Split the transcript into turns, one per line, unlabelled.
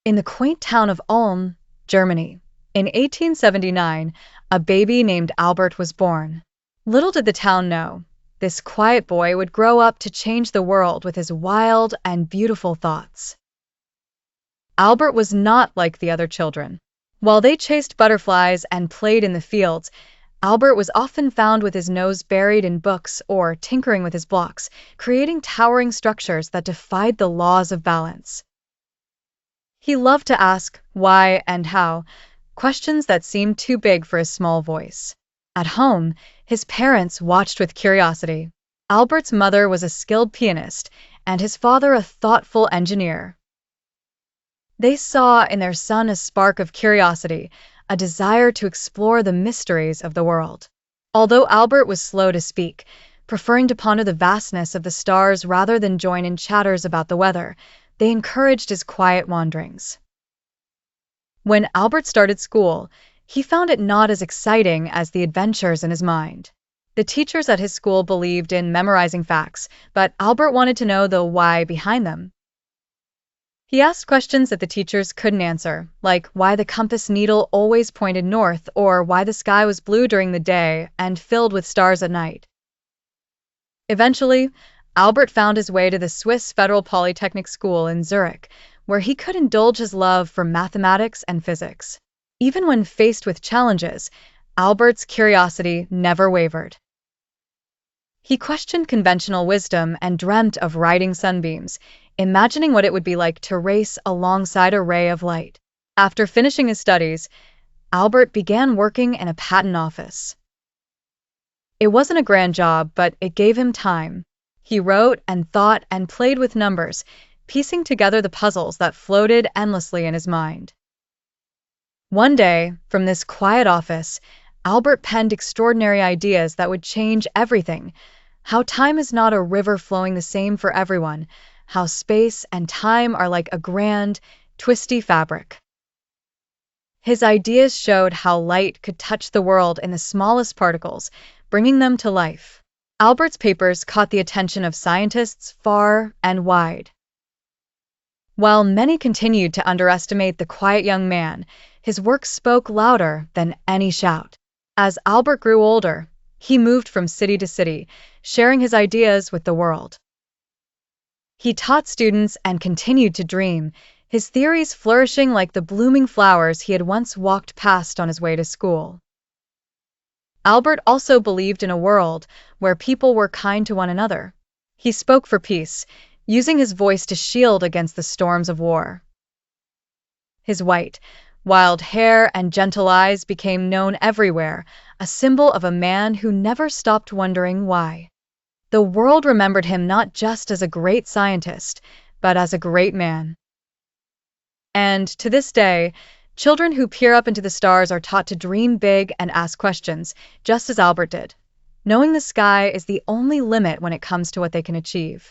In the quaint town of Ulm, Germany, in 1879, a baby named Albert was born. Little did the town know, this quiet boy would grow up to change the world with his wild and beautiful thoughts. Albert was not like the other children. While they chased butterflies and played in the fields, Albert was often found with his nose buried in books or tinkering with his blocks, creating towering structures that defied the laws of balance. He loved to ask why and how, questions that seemed too big for his small voice. At home, his parents watched with curiosity. Albert's mother was a skilled pianist, and his father a thoughtful engineer. They saw in their son a spark of curiosity, a desire to explore the mysteries of the world. Although Albert was slow to speak, preferring to ponder the vastness of the stars rather than join in chatters about the weather, they encouraged his quiet wanderings. When Albert started school, he found it not as exciting as the adventures in his mind. The teachers at his school believed in memorizing facts, but Albert wanted to know the why behind them. He asked questions that the teachers couldn't answer, like why the compass needle always pointed north or why the sky was blue during the day and filled with stars at night. Eventually, Albert found his way to the Swiss Federal Polytechnic School in Zurich, where he could indulge his love for mathematics and physics. Even when faced with challenges, Albert's curiosity never wavered. He questioned conventional wisdom and dreamt of riding sunbeams, imagining what it would be like to race alongside a ray of light. After finishing his studies, Albert began working in a patent office. It wasn't a grand job, but it gave him time. He wrote and thought and played with numbers, piecing together the puzzles that floated endlessly in his mind. One day, from this quiet office, Albert penned extraordinary ideas that would change everything: how time is not a river flowing the same for everyone, how space and time are like a grand, twisty fabric. His ideas showed how light could touch the world in the smallest particles, bringing them to life. Albert's papers caught the attention of scientists far and wide. While many continued to underestimate the quiet young man, his work spoke louder than any shout. As Albert grew older, he moved from city to city, sharing his ideas with the world. He taught students and continued to dream, his theories flourishing like the blooming flowers he had once walked past on his way to school. Albert also believed in a world where people were kind to one another. He spoke for peace, using his voice to shield against the storms of war. His white, wild hair and gentle eyes became known everywhere, a symbol of a man who never stopped wondering why. The world remembered him not just as a great scientist, but as a great man. And to this day, children who peer up into the stars are taught to dream big and ask questions, just as Albert did, knowing the sky is the only limit when it comes to what they can achieve.